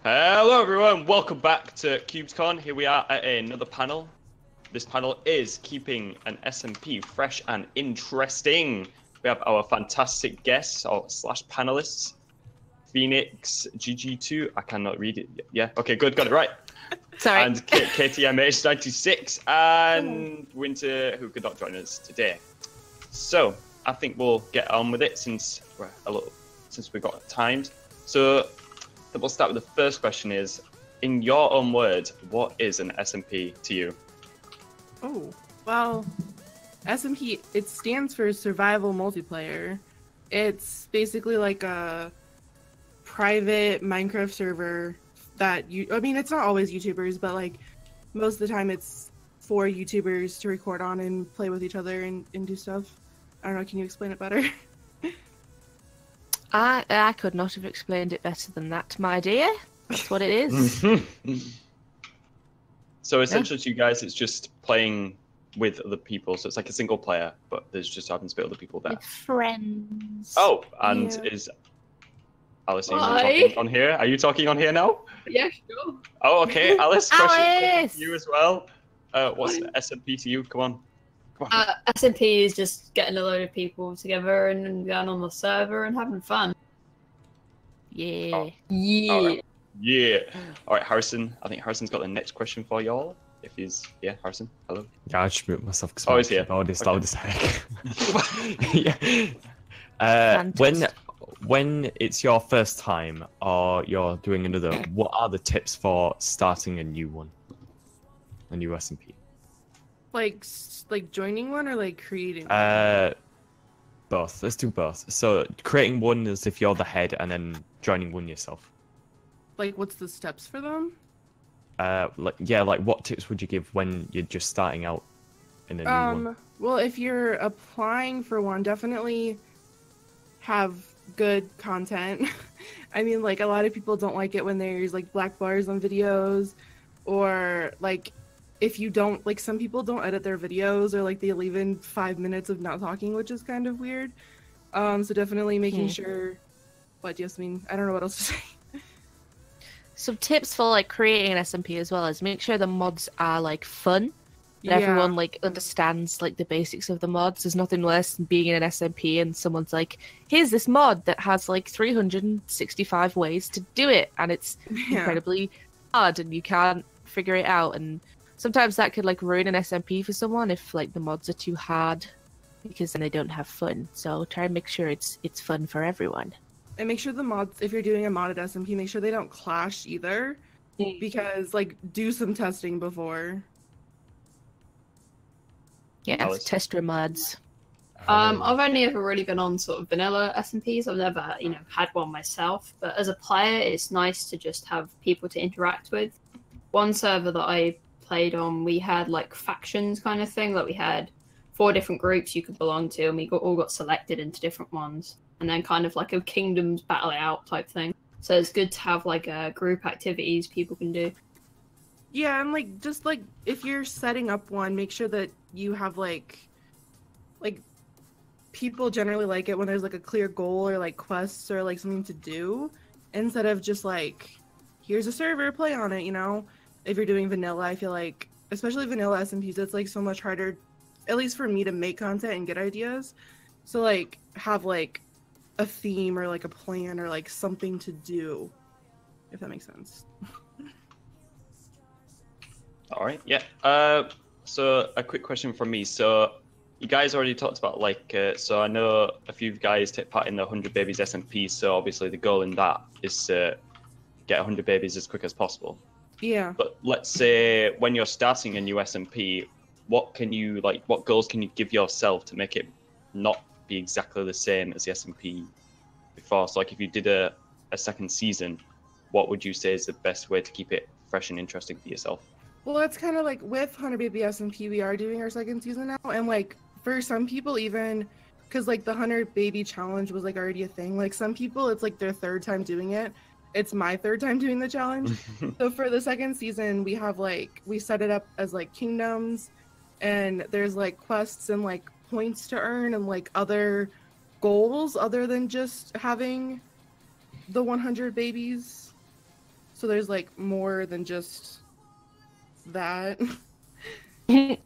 Hello everyone, welcome back to CubedCon. Here we are at another panel. This panel is keeping an SMP fresh and interesting. We have our fantastic guests or slash panelists. Phoenix GG2, I cannot read it. Yeah, okay, good, got it right. Sorry. And KTMH96 and Winter, who could not join us today. So I think we'll get on with it since we've got timed. So we'll start with the first question is, in your own words, what is an SMP to you? Oh, well, SMP, it stands for Survival Multiplayer. It's basically like a private Minecraft server that it's not always YouTubers, but like most of the time it's for YouTubers to record on and play with each other and do stuff. I don't know, can you explain it better? I could not have explained it better than that, my dear. That's what it is. So essentially to you guys, it's just playing with other people. So it's like a single player, but there's just happens to be other people there. With friends. Oh, and is Alice talking on here? Are you talking on here now? Yeah, sure. Oh, okay. Alice, question Alice! for you as well. What's SMP to you? Come on. SMP is just getting a load of people together and going on the server and having fun. Yeah. Oh. Yeah. All right. Yeah. All right, Harrison. I think Harrison's got the next question for y'all. If he's Harrison. Hello. Yeah, I just mute myself because he's here. loud as heck. Yeah. When it's your first time or you're doing another, what are the tips for starting a new one? A new SMP? Like joining one or like creating one? Both. Let's do both. So creating one is if you're the head, and then joining one yourself. Like what's the steps for them? Like what tips would you give when you're just starting out in a new one? Well, if you're applying for one, definitely have good content. I mean, like a lot of people don't like it when there's like black bars on videos, or like if you don't, like some people don't edit their videos, or like they leave in 5 minutes of not talking, which is kind of weird. So definitely making sure. What, Yasmin? I don't know what else to say. Some tips for like creating an SMP as well is make sure the mods are like fun. And everyone like understands like the basics of the mods. There's nothing worse than being in an SMP and someone's like, here's this mod that has like 365 ways to do it, and it's incredibly hard and you can't figure it out. And sometimes that could like ruin an SMP for someone if like the mods are too hard, because then they don't have fun. So try and make sure it's fun for everyone. And make sure the mods, if you're doing a modded SMP, make sure they don't clash either, because like do some testing before. Yeah, test your mods. I've only ever really been on sort of vanilla SMPs. I've never, had one myself. But as a player, it's nice to just have people to interact with. One server that I played on, we had like factions kind of thing. Like we had 4 different groups you could belong to, and we all got selected into different ones. And then kind of like a kingdoms battle it out type thing. So it's good to have like group activities people can do. Yeah, and like just like if you're setting up one, make sure that you have like people generally like it when there's like a clear goal or like quests or like something to do, instead of just like here's a server, play on it, If you're doing vanilla, I feel like especially vanilla SMPs, it's like so much harder, at least for me, to make content and get ideas. So like have like a theme or like a plan or like something to do, if that makes sense. All right, yeah. So a quick question from me. So you guys already talked about so I know a few guys take part in the 100 Babies SMP. So obviously the goal in that is to get 100 babies as quick as possible. Yeah. But let's say when you're starting a new SMP, what goals can you give yourself to make it not be exactly the same as the SMP before? So like if you did a second season, what would you say is the best way to keep it fresh and interesting for yourself? Well, it's kind of like with 100 Baby SMP, we are doing our second season now. And like for some people, even because like the 100 Baby challenge was like already a thing. Like some people, it's like their 3rd time doing it. It's my 3rd time doing the challenge. So for the second season, we have we set it up as like kingdoms, and there's like quests and like points to earn and like other goals other than just having the 100 babies. So there's like more than just that. I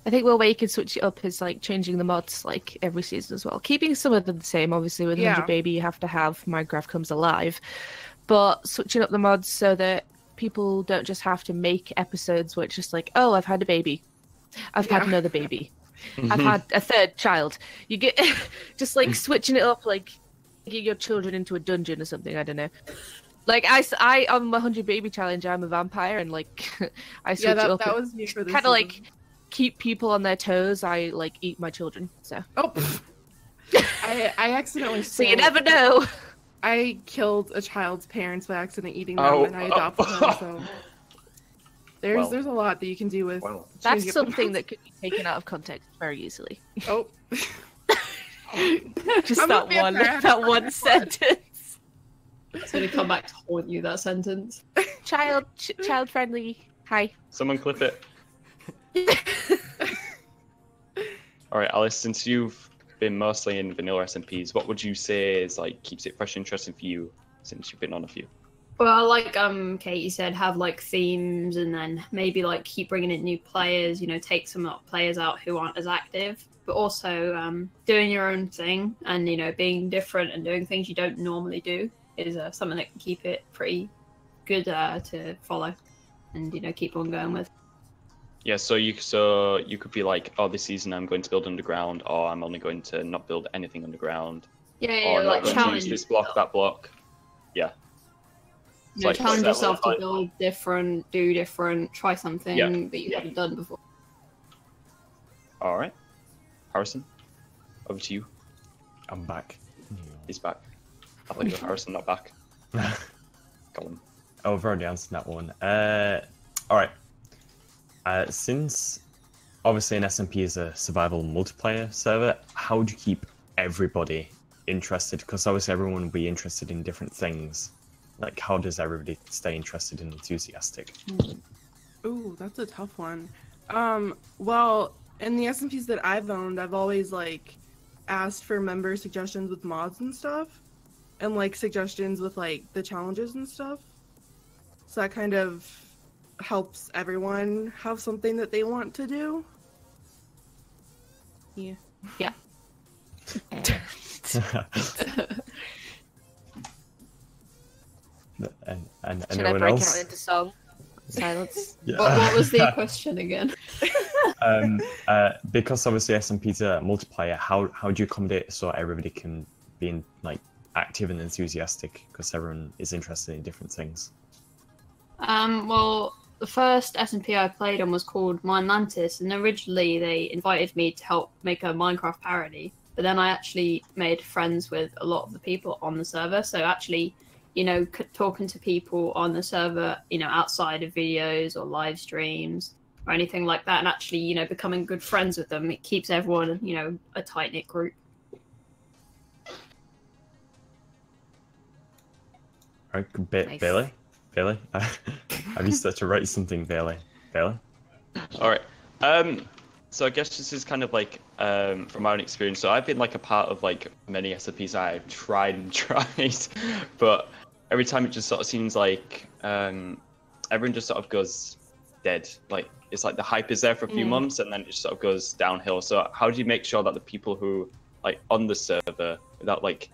think one way you can switch it up is like changing the mods like every season as well. Keeping some of them the same, obviously with 100 Baby you have to have Minecraft Comes Alive. But switching up the mods so that people don't just have to make episodes where it's just like, oh, I've had a baby. I've had another baby. I've had a third child. You get just like switching it up, like getting your children into a dungeon or something, I don't know. Like I on my 100 Baby challenge, I'm a vampire, and like I switch it up. That was me for this kind of like keep people on their toes. I like eat my children. So I accidentally. So you never know. I killed a child's parents by accident eating them, and I adopted them. So there's a lot that you can do with. That's something that could be taken out of context very easily. Oh, just that one sentence. It's gonna come back to haunt you. That sentence. Child friendly. Hi. Someone clip it. All right, Alice. Since you've been mostly in vanilla SMPs, what would you say is like keeps it fresh and interesting for you? Since you've been on a few. Well, like Katie said, have like themes, and then maybe like keep bringing in new players. You know, take some players out who aren't as active, but also doing your own thing, and you know, being different and doing things you don't normally do is something that can keep it pretty good to follow, and you know, keep on going with. Yeah, so you could be like, oh, this season I'm going to build underground, or I'm only going to not build anything underground. Yeah, or like challenge this block, that block. Yeah. You know, challenge yourself to build different, do different, try something that you haven't done before. All right, Harrison, over to you. I'm back. He's back. I thought you were Harrison, not back. Colin. Oh, I've already answered that one. All right. Since obviously an SMP is a survival multiplayer server, how would you keep everybody interested? Because obviously everyone will be interested in different things. Like, how does everybody stay interested and enthusiastic? Ooh, that's a tough one. Well, in the SMPs that I've owned, I've always like asked for member suggestions with mods and stuff, and like suggestions with like the challenges and stuff. So that kind of helps everyone have something that they want to do. Yeah. and Should I anyone break else? it out into song? Silence. Yeah. What was the question again? Because obviously SMPs are multiplayer, how do you accommodate so everybody can be like active and enthusiastic? Because everyone is interested in different things. Well, the first SMP I played on was called Mine Mantis, and originally they invited me to help make a Minecraft parody. But then I actually made friends with a lot of the people on the server. So actually, you know, talking to people on the server, you know, outside of videos or live streams or anything like that, and actually, you know, becoming good friends with them, it keeps everyone, you know, a tight-knit group. Right, Nice. Bailey, have you started to write something, Bailey? All right. So I guess this is kind of like from my own experience. So I've been like a part of like many SMPs I've tried and tried, but every time it just sort of seems like everyone just sort of goes dead. Like it's like the hype is there for a few months and then it just sort of goes downhill. So how do you make sure that the people who like on the server, without like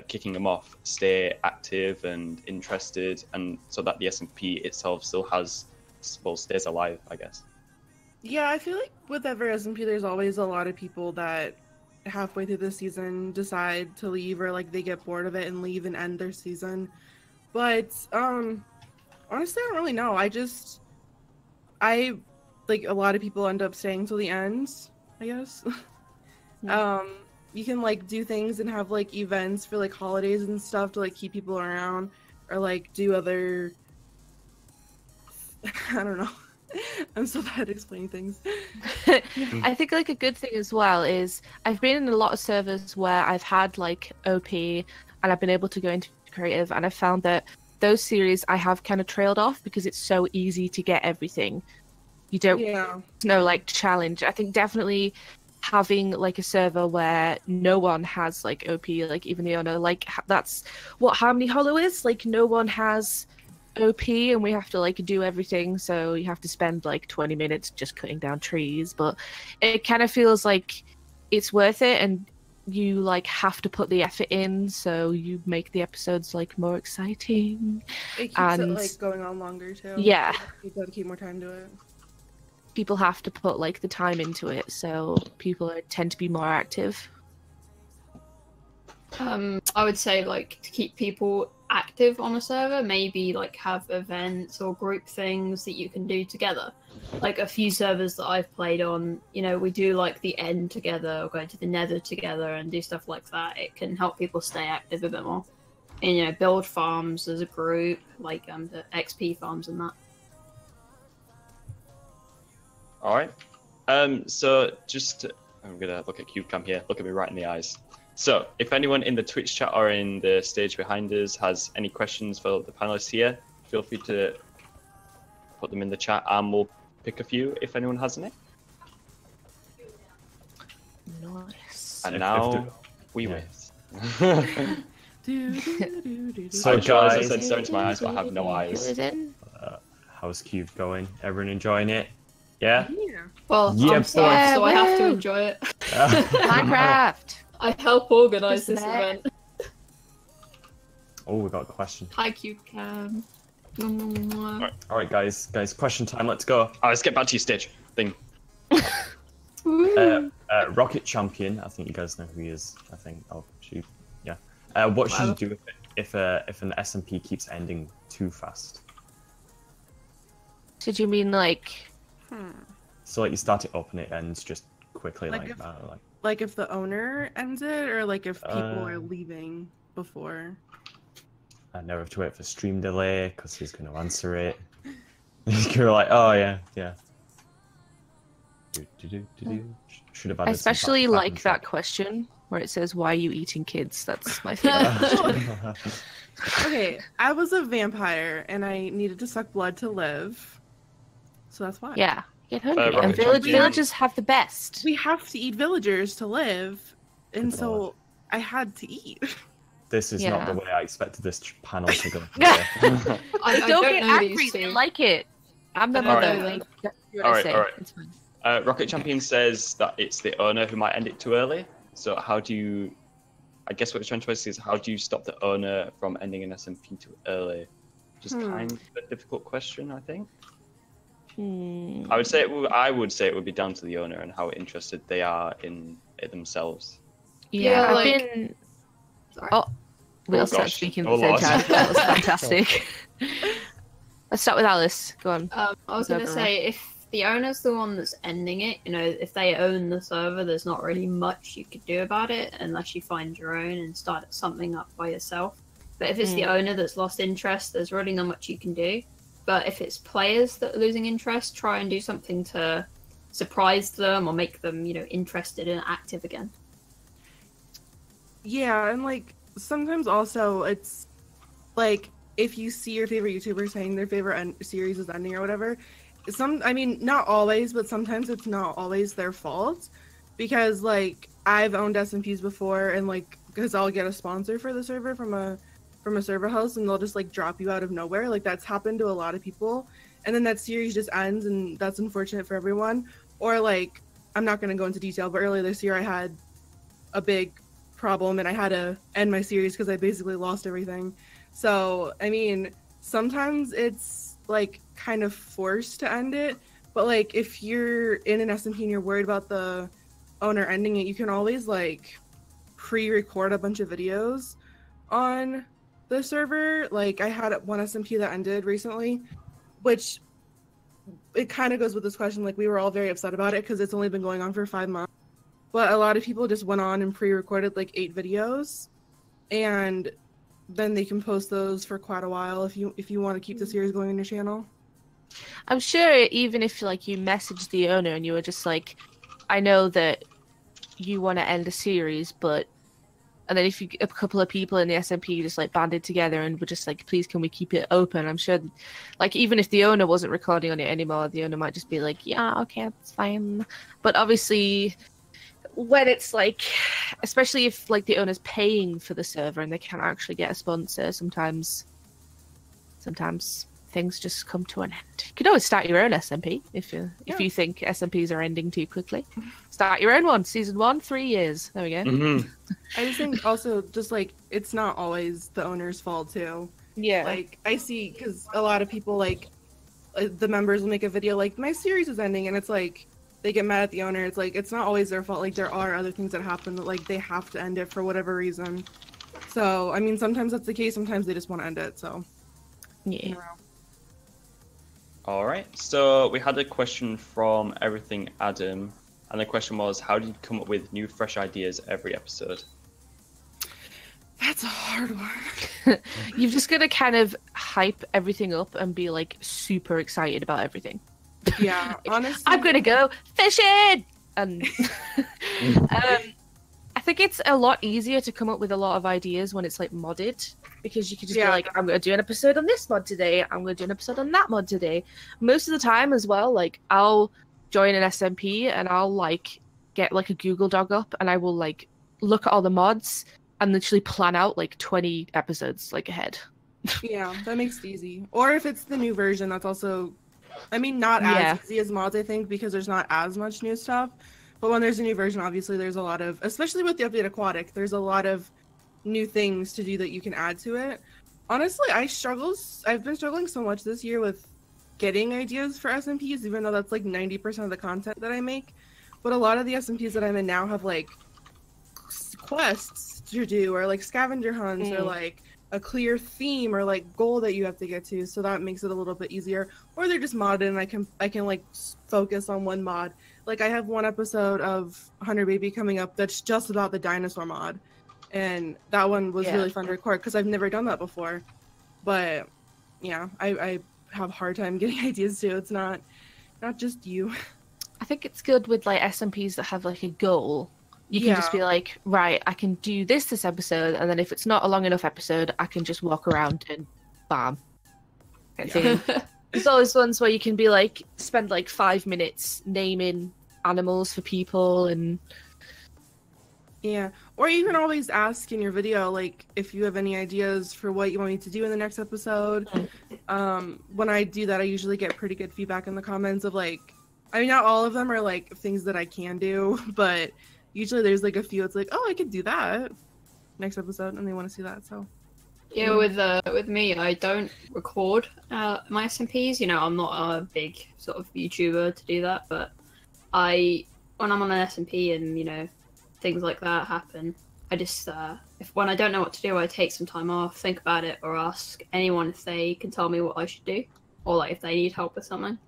kicking them off, stay active and interested, and so that the SMP itself still has, well, stays alive, I guess? Yeah, I feel like with every SMP, there's always a lot of people that halfway through the season decide to leave, or like they get bored of it and leave and end their season. But honestly, I don't really know. I like a lot of people end up staying till the end, I guess. You can like do things and have like events for like holidays and stuff to like keep people around, or like do other I don't know. I'm so bad at explaining things. I think like a good thing as well is I've been in a lot of servers where I've had like OP and I've been able to go into creative, and I found that those series I have kind of trailed off because it's so easy to get everything. You don't know like challenge. I think definitely having like a server where no one has like OP, like even the owner, like that's what Harmony Hollow is. Like no one has OP and we have to like do everything, so you have to spend like 20 minutes just cutting down trees, but it kind of feels like it's worth it, and you like have to put the effort in, so you make the episodes like more exciting. It keeps And it like going on longer too. yeah, You gotta keep more time to it. people have to put like the time into it, so people tend to be more active. I would say like to keep people active on a server, maybe like have events or group things that you can do together. Like a few servers that I've played on, you know, we do like the end together or go to the nether together and do stuff like that. It can help people stay active a bit more. And, you know, build farms as a group, like the XP farms and that. All right. So just, I'm gonna look at CubedCam here. Look at me right in the eyes. So if anyone in the Twitch chat or in the stage behind us has any questions for the panelists here, feel free to put them in the chat and we'll pick a few if anyone has any. Nice. And now we wait. So I'm sure, as I guys, said, so into my eyes, but I have no eyes. how's Cube going? Everyone enjoying it? Yeah? Yeah. Well, Yeah, I'm staff, so I have to woo! enjoy it. Minecraft. I help organise this Isn't event. Oh, we got a question. Hi, CubedCam. Alright, guys, question time, let's go. Let's get back to your stage thing. Rocket Champion, I think you guys know who he is, I think. Oh, shoot. Yeah. What should you do if an SMP keeps ending too fast? Did you mean like... So, like, you start it up and it ends just quickly Like like if- that. Like, Like if the owner ends it, or like if people are leaving before. I never have to wait for stream delay because he's going to answer it. You're like, oh, yeah. Should have I added some especially back like and that forth. question where it says, why are you eating kids? That's my favorite. Okay, I was a vampire and I needed to suck blood to live. So that's why. Yeah, get hungry. Rocket And Champion. villagers have the best. We have to eat villagers to live. And Good so lord. I had to eat. This is not Yeah. the way I expected this panel to go. I Don't get know angry. these I two. like it. I'm the Alright. mother. Like, that's what Alright, I say. alright. It's fine. Rocket Champion says that it's the owner who might end it too early. So how do you... I guess what you're trying to ask is how do you stop the owner from ending an SMP too early? Just kind of a difficult question, I think. I would say it would be down to the owner and how interested they are in it themselves. Yeah, I've like- been... Sorry. Oh, we'll start gosh. speaking Oh, at the same Lord. time. That was fantastic. Let's start with Alice. Go on. I was going to Overall. say, if the owner's the one that's ending it, you know, if they own the server, there's not really much you could do about it unless you find your own and start something up by yourself. But if it's the owner that's lost interest, there's really not much you can do. But if it's players that are losing interest, try and do something to surprise them or make them, you know, interested and active again. Yeah, and like sometimes also it's like if you see your favorite YouTuber saying their favorite series is ending or whatever, I mean, not always, but sometimes it's not always their fault, because like I've owned SMPs before, and like because I'll get a sponsor for the server from a server host, and they'll just like drop you out of nowhere. Like that's happened to a lot of people, and then that series just ends, and that's unfortunate for everyone. Or like I'm not going to go into detail, but earlier this year I had a big problem and I had to end my series because I basically lost everything. So I mean, sometimes it's like kind of forced to end it, but like if you're in an SMP and you're worried about the owner ending it, you can always like pre-record a bunch of videos on the server. Like I had one SMP that ended recently, which it kind of goes with this question, like we were all very upset about it because it's only been going on for 5 months, but a lot of people just went on and pre-recorded like 8 videos, and then they can post those for quite a while if you want to keep the series going on your channel. I'm sure even if like you messaged the owner and you were just like, I know that you want to end a series, but... And then if a couple of people in the SMP just like banded together and were just like, please can we keep it open? I'm sure like even if the owner wasn't recording on it anymore, the owner might just be like, yeah, okay, that's fine. But obviously when it's like, especially if like the owner's paying for the server and they can't actually get a sponsor, sometimes sometimes things just come to an end. You could always start your own SMP if you think SMPs are ending too quickly. Start your own one. Season 1, 3 years. There we go. Mm-hmm. I just think also just like it's not always the owner's fault too. Yeah. Like I see because a lot of people like the members will make a video like my series is ending, and it's like they get mad at the owner. It's like it's not always their fault. Like there are other things that happen that like they have to end it for whatever reason. So I mean, sometimes that's the case. Sometimes they just want to end it. So Yeah. All right. So we had a question from Everything Adam, and the question was, how do you come up with new, fresh ideas every episode? That's a hard one. You've just got to kind of hype everything up and be like super excited about everything. Yeah, honestly, I'm gonna go fishing, and I think it's a lot easier to come up with a lot of ideas when it's like modded, because you can just be like, I'm gonna do an episode on this mod today, I'm gonna do an episode on that mod today. Most of the time as well, like I'll join an SMP and I'll like get like a Google Doc up and I will like look at all the mods and literally plan out like 20 episodes like ahead. Yeah, that makes it easy. Or if it's the new version, that's also, I mean, not as easy as mods, I think, because there's not as much new stuff. But when there's a new version, obviously there's a lot of, especially with the update Aquatic, there's a lot of new things to do that you can add to it. Honestly, I've been struggling so much this year with getting ideas for SMPs, even though that's like 90% of the content that I make. But a lot of the SMPs that I'm in now have like quests to do, or like scavenger hunts, or like a clear theme or like goal that you have to get to, so that makes it a little bit easier. Or they're just modded and I can like focus on one mod. Like I have one episode of Hunter Baby coming up that's just about the dinosaur mod, and that one was really fun to record because I've never done that before. But yeah, I have a hard time getting ideas too. It's not just you. I think it's good with like SMPs that have like a goal. You can just be like, right, I can do this episode, and then if it's not a long enough episode, I can just walk around and bam. There's always ones where you can be like, spend like 5 minutes naming animals for people, and or you can always ask in your video like if you have any ideas for what you want me to do in the next episode. When I do that, I usually get pretty good feedback in the comments of like, I mean, not all of them are like things that I can do, but usually there's like a few, it's like, oh, I could do that next episode, and they want to see that. So yeah, with me, I don't record my SMPs. You know, I'm not a big sort of YouTuber to do that, but when I'm on an SMP and you know things like that happen, I just when I don't know what to do, I take some time off, think about it, or ask anyone if they can tell me what I should do, or like if they need help with something.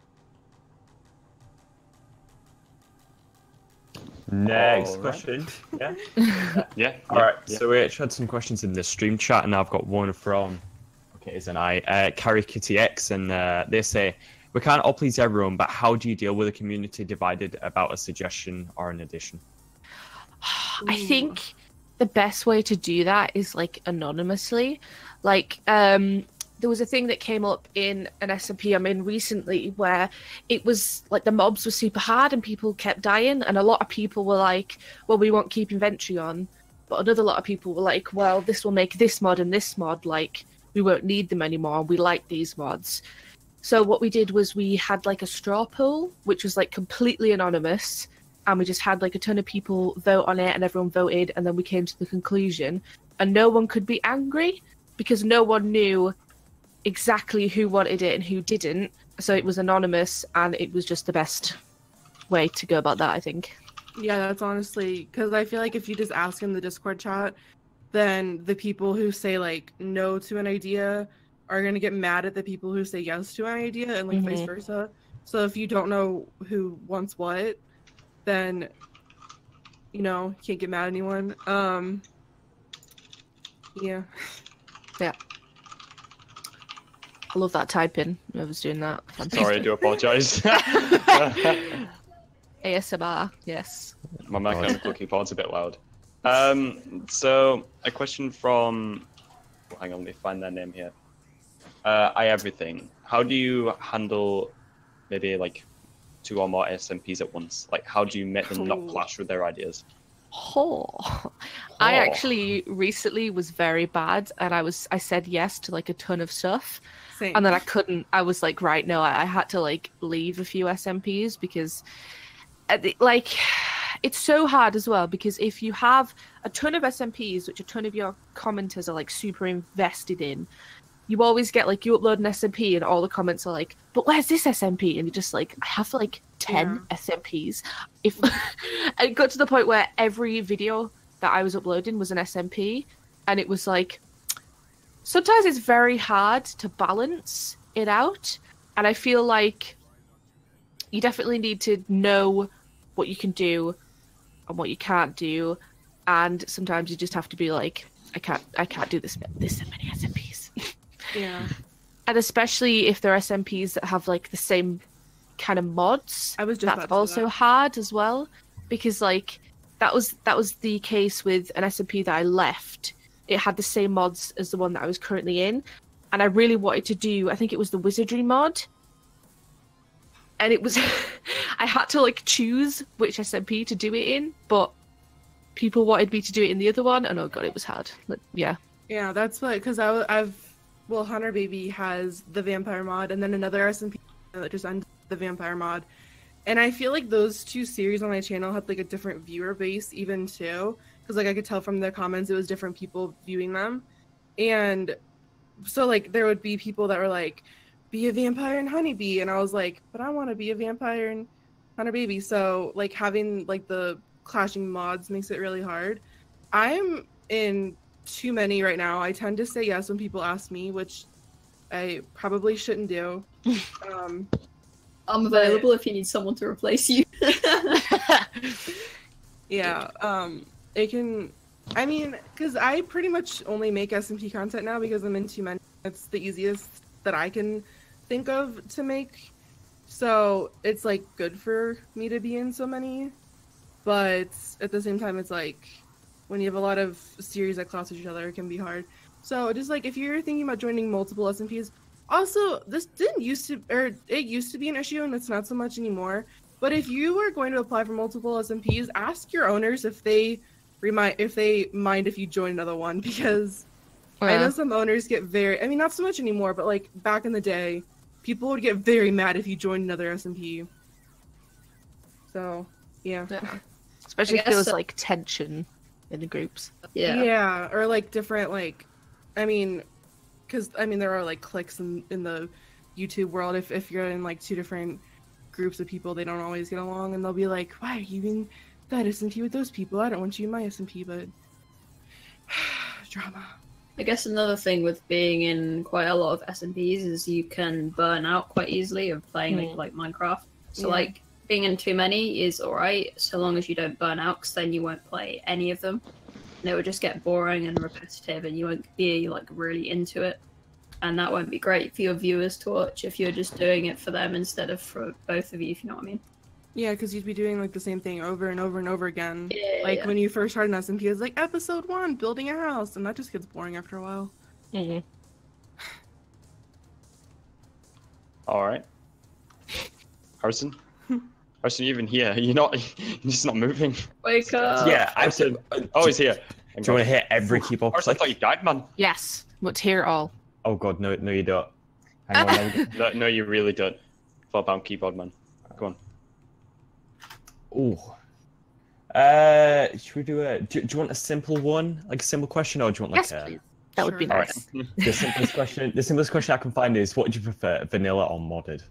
Next question. Yeah. All right. So we actually had some questions in the stream chat, and I've got one from Carrie Kitty X, and they say, we can't all please everyone, but how do you deal with a community divided about a suggestion or an addition? I think the best way to do that is like anonymously. Like there was a thing that came up in an SMP I'm in recently where it was like the mobs were super hard and people kept dying, and a lot of people were like, well, we won't keep inventory on, but another lot of people were like, well, this will make this mod and this mod, like we won't need them anymore, we like these mods. So what we did was we had like a straw poll, which was like completely anonymous, and we just had like a ton of people vote on it, and everyone voted, and then we came to the conclusion, and no one could be angry because no one knew exactly who wanted it and who didn't. So it was anonymous, and it was just the best way to go about that, I think. Yeah, that's honestly, because I feel like if you just ask in the Discord chat, then the people who say like no to an idea are going to get mad at the people who say yes to an idea, and like vice versa. So if you don't know who wants what, then you know, you can't get mad at anyone. Yeah. I love that typing. I was doing that. Fantastic. Sorry, I do apologise. ASMR, yes. My mechanical cookie pod's a bit loud. So a question from, hang on, let me find their name here. Everything. How do you handle maybe like 2 or more SMPs at once? Like, how do you make them not clash with their ideas? I Oh. actually recently was very bad, and I said yes to like a ton of stuff, Same. and then I couldn't. I was like, right, no, I had to like leave a few SMPs because, like, it's so hard as well because if you have a ton of SMPs, which a ton of your commenters are like super invested in, you always get like you upload an SMP and all the comments are like, but where's this SMP? And you're just like, I have like 10 SMPs. If it got to the point where every video that I was uploading was an SMP, and it was like sometimes it's very hard to balance it out, and I feel like you definitely need to know what you can do and what you can't do, and sometimes you just have to be like, I can't do this many SMPs. Yeah. And especially if there are SMPs that have like the same kind of mods, I was just that's about to say also that. hard as well, because like that was the case with an SMP that I left. It had the same mods as the one that I was currently in, and I really wanted to do, I think it was the wizardry mod, and it was I had to like choose which SMP to do it in, but people wanted me to do it in the other one, and oh god, it was hard. Like, yeah. Yeah, that's what, because well, Hunter Baby has the vampire mod, and then another SMP that just ends the vampire mod. And I feel like those two series on my channel had like a different viewer base even too, because like I could tell from the comments it was different people viewing them. And so like there would be people that were like, be a vampire and honeybee, and I was like, but I want to be a vampire and Hunter Baby. So like having like the clashing mods makes it really hard. I'm in too many right now. I tend to say yes when people ask me, which I probably shouldn't do. I'm available if you need someone to replace you. Yeah, it can, I mean, because I pretty much only make SMP content now because I'm in too many. It's the easiest that I can think of to make. So it's like good for me to be in so many. But at the same time, it's like when you have a lot of series that clash with each other, it can be hard. So just like if you're thinking about joining multiple SMPs, also this it used to be an issue, and it's not so much anymore. But if you are going to apply for multiple SMPs, ask your owners if they mind if you join another one, because I know some owners get very, I mean, not so much anymore, but like back in the day, people would get very mad if you joined another SMP. So yeah. Especially if guess there was so. like tension in the groups. Yeah, or like different, like, I mean, because I mean there are like cliques in the YouTube world. If you're in like two different groups of people, they don't always get along, and they'll be like, why are you in that SMP with those people? I don't want you in my SMP. But drama. I guess another thing with being in quite a lot of SMPs is you can burn out quite easily of playing like Minecraft. So Yeah. like being in too many is alright so long as you don't burn out, because then you won't play any of them. And it would just get boring and repetitive, and you won't be like really into it. And that won't be great for your viewers to watch if you're just doing it for them instead of for both of you, if you know what I mean. Yeah, because you'd be doing like the same thing over and over and over again. Yeah, Like yeah. when you first started an SMP, it was like episode 1, building a house, and that just gets boring after a while. All right. Harrison? Harrison, you even here? You're just not moving. Wake up! Yeah, I Harrison, oh, he's here. Do you want to hear every keyboard Harrison, I click? thought you died, man. Yes, but hear it all. Oh god, no, you don't. Hang on. No, you really don't. Thought about keyboard, man. Go on. Ooh. Should we do a? Do you want a simple one, like a simple question, or do you want like Yes, a? please. That would be Sure. nice. The simplest question I can find is, what do you prefer, vanilla or modded?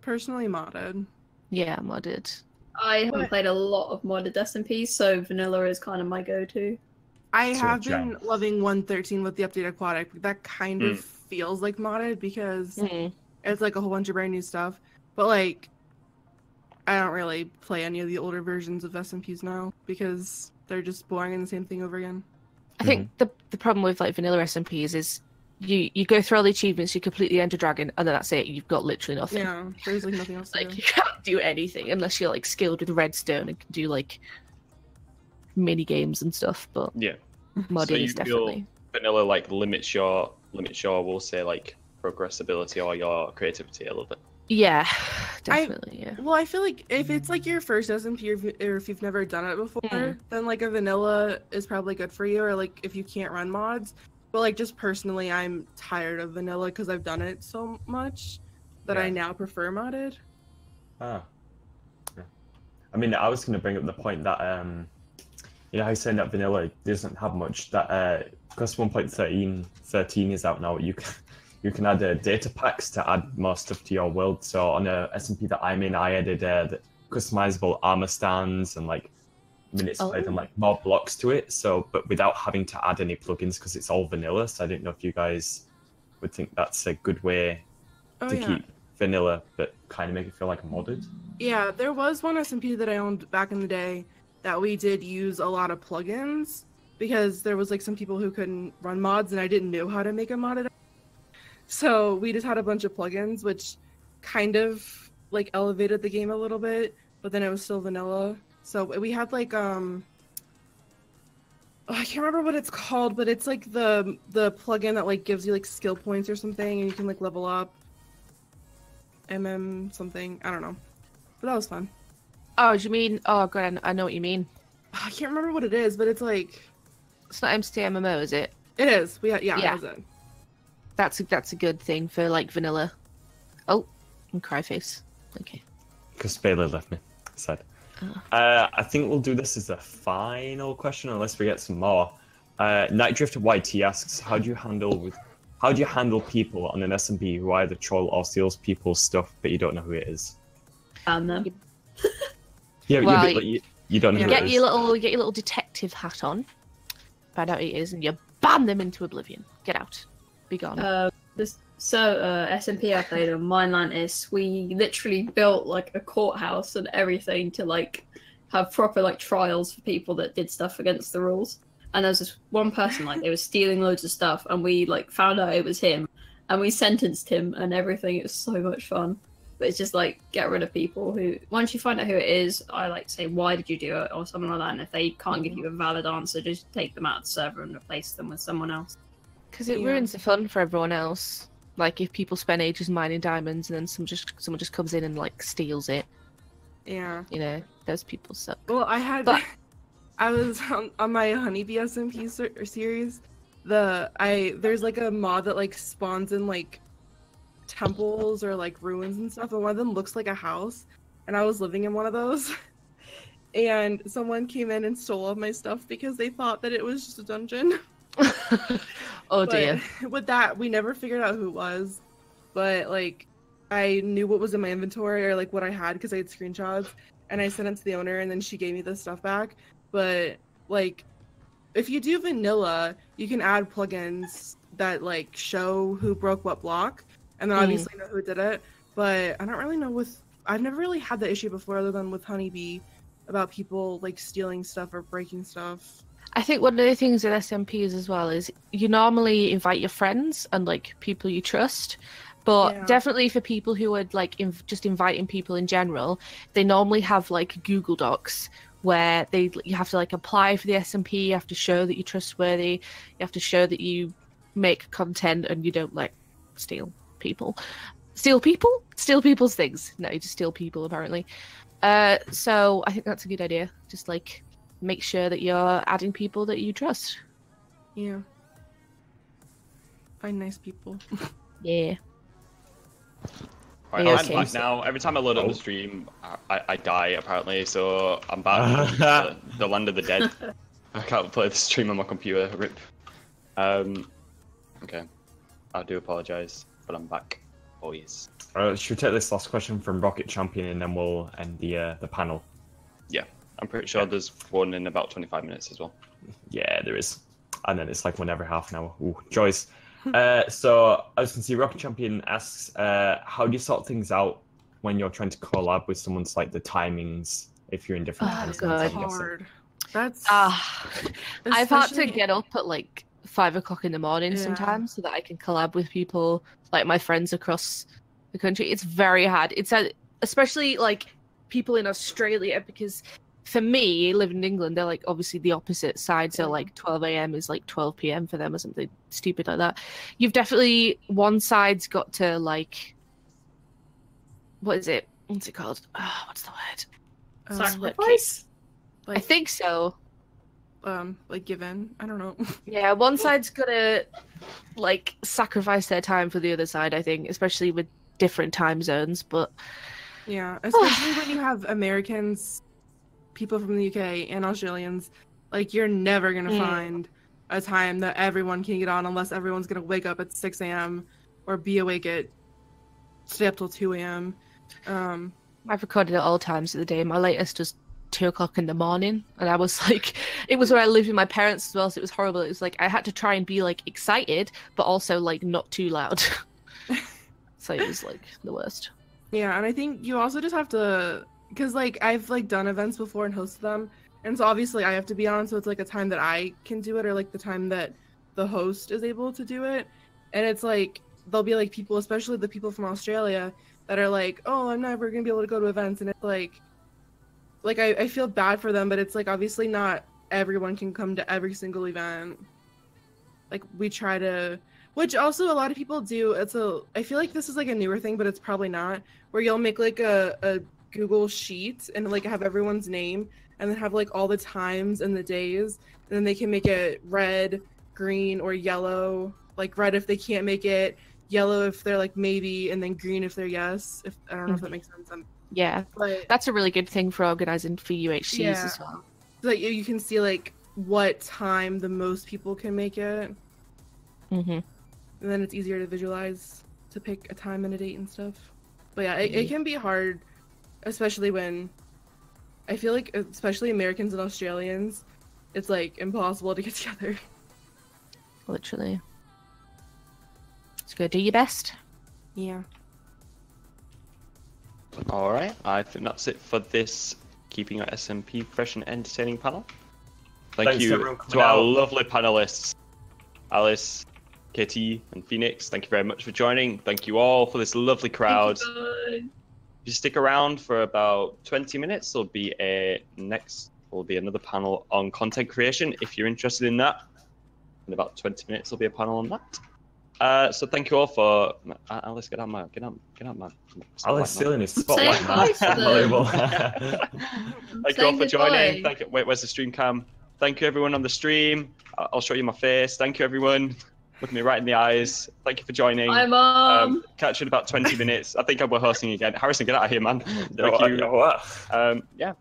Personally modded. Yeah, modded. I haven't What? played a lot of modded SMPs, so vanilla is kind of my go-to. I So have jam. been loving 113 with the update aquatic. That kind of feels like modded because it's like a whole bunch of brand new stuff. But like, I don't really play any of the older versions of SMPs now because they're just boring and the same thing over again. I think the problem with like vanilla SMPs is you go through all the achievements, you complete the Ender Dragon, and then that's it. You've got literally nothing. Yeah, there's like nothing else to Like do. you can't do anything unless you're like skilled with redstone and can do like mini games and stuff. But Yeah. modding So you is feel definitely vanilla like limits your we'll say like progressibility or your creativity a little bit. Yeah, definitely. Yeah. Well, I feel like if it's like your first SMP or if you've never done it before, then like a vanilla is probably good for you, or like if you can't run mods. But like just personally, I'm tired of vanilla because I've done it so much that I now prefer modded. Ah. Yeah. I mean, I was going to bring up the point that you know how you're saying that vanilla doesn't have much, that because 1.13 is out now, you can add data packs to add more stuff to your world. So on a SMP that I'm in, I added the customizable armor stands and like minutes played and like more blocks to it. So, but without having to add any plugins because it's all vanilla. So I didn't know if you guys would think that's a good way to keep vanilla, but kind of make it feel like modded. Yeah, there was one SMP that I owned back in the day that we did use a lot of plugins because there was like some people who couldn't run mods and I didn't know how to make a modded. So we just had a bunch of plugins, which kind of like elevated the game a little bit, but then it was still vanilla. So we had like I can't remember what it's called, but it's like the plugin that like gives you like skill points or something, and you can like level up. Something, I don't know, but that was fun. Oh, do you mean? Oh god, I know what you mean. I can't remember what it is, but it's like it's not MMO, is it? It is. That was it. That's a good thing for like vanilla. Oh, and Cryface. Okay. Because Bailey left me. Sad. I think we'll do this as a final question, unless we get some more. Night Drifter YT asks, how do you handle people on an SMP who either troll or steals people's stuff, but you don't know who it is? Them. Yeah, well, but you don't know who it is. Get your little detective hat on, find out who it is, and you ban them into oblivion. Get out. Be gone. SMP I played on Mindlantis, we literally built like a courthouse and everything to like have proper like trials for people that did stuff against the rules. And there was this one person like they were stealing loads of stuff, and we like found out it was him, and we sentenced him and everything. It was so much fun. But it's just like get rid of people who once you find out who it is, I like say why did you do it or something like that. And if they can't give you a valid answer, just take them out of the server and replace them with someone else. Because it ruins the fun for everyone else. Like if people spend ages mining diamonds and then someone just comes in and like steals it. Yeah. You know, those people suck. Well, I was on my Honeybee SMP series. There's like a mod that like spawns in like temples or like ruins and stuff, and one of them looks like a house. And I was living in one of those. And someone came in and stole all my stuff because they thought that it was just a dungeon. Oh dear. With that, we never figured out who it was, but like I knew what was in my inventory or like what I had because I had screenshots, and I sent it to the owner, and then she gave me the stuff back. But like if you do vanilla, you can add plugins that like show who broke what block, and then obviously know who did it. But I don't really know I've never really had the issue before other than with Honeybee about people like stealing stuff or breaking stuff. I think one of the things with SMPs as well is you normally invite your friends and like people you trust, but definitely for people who are like just inviting people in general, they normally have like Google Docs where you have to like apply for the SMP, you have to show that you're trustworthy, you have to show that you make content and you don't like steal people's things. No, you just steal people apparently. So I think that's a good idea. Just like make sure that you're adding people that you trust. Yeah. Find nice people. Yeah. Right, I'm back now. Every time I load up the stream, I die apparently, so I'm back to the land of the dead. I can't play the stream on my computer, rip. Okay. I do apologise, but I'm back. Oh yes. Should we take this last question from Rocket Champion and then we'll end the panel? Yeah. I'm pretty sure there's one in about 25 minutes as well. Yeah, there is. And then it's like one every half an hour. Ooh, joys. So, as you can see, Rocket Champion asks, how do you sort things out when you're trying to collab with someone's like the timings if you're in different time zones? That's hard. That's I've had to get up at like 5 o'clock in the morning sometimes so that I can collab with people, like my friends across the country. It's very hard. It's especially like people in Australia, because for me, living in England, they're like obviously the opposite side. So like 12 a.m. is like 12 p.m. for them or something stupid like that. You've definitely, one side's got to like what is it? What's it called? What's the word? Sacrifice? I think so. Like given. I don't know. Yeah, one side's gonna like sacrifice their time for the other side, I think, especially with different time zones, but yeah, especially when you have Americans, people from the UK and Australians, like you're never gonna find a time that everyone can get on unless everyone's gonna wake up at 6 a.m. or be awake at stay up till 2 a.m. I've recorded at all times of the day. My latest was 2 o'clock in the morning, and I was like, it was where I lived with my parents as well, so it was horrible. It was like I had to try and be like excited, but also like not too loud. So it was like the worst. Yeah, and I think you also just have to, because like I've like done events before and hosted them, and so obviously I have to be on, so it's like a time that I can do it, or like the time that the host is able to do it, and it's like there'll be like people, especially the people from Australia, that are like, oh, I'm never gonna be able to go to events, and it's like I feel bad for them, but it's like obviously not everyone can come to every single event. Like we try to, which also a lot of people do. I feel like this is like a newer thing, but it's probably not, where you'll make like a Google sheet and like have everyone's name and then have like all the times and the days, and then they can make it red, green, or yellow. Like red if they can't make it, yellow if they're like maybe, and then green if they're yes. If I don't know if that makes sense. Yeah, but that's a really good thing for organizing for UHCs as well. So like you can see like what time the most people can make it. And then it's easier to visualize to pick a time and a date and stuff. But yeah, it can be hard, especially when I feel like, especially Americans and Australians, it's like impossible to get together. Literally. Just go do your best. Yeah. All right, I think that's it for this Keeping Our SMP Fresh and Entertaining panel. Thanks you to our lovely panelists, Alice, Katie, and Phoenix. Thank you very much for joining. Thank you all for this lovely crowd. If you stick around for about 20 minutes, there'll be another panel on content creation if you're interested in that. In about 20 minutes, there'll be a panel on that. So thank you all for Alice. Get out, man. Alice stealing his spotlight. Unbelievable. Thank you all for joining. Thank you. Wait, where's the stream cam? Thank you everyone on the stream. I'll show you my face. Thank you everyone. Look me right in the eyes. Thank you for joining. Hi, Mom. Catch you in about 20 minutes. I think we're hosting again. Harrison, get out of here, man. Thank you. Yeah.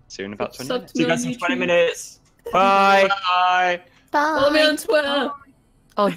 See you in about 20 minutes. See you guys in 20 minutes. Bye. Bye. Bye. Follow me on Twitter. Oh.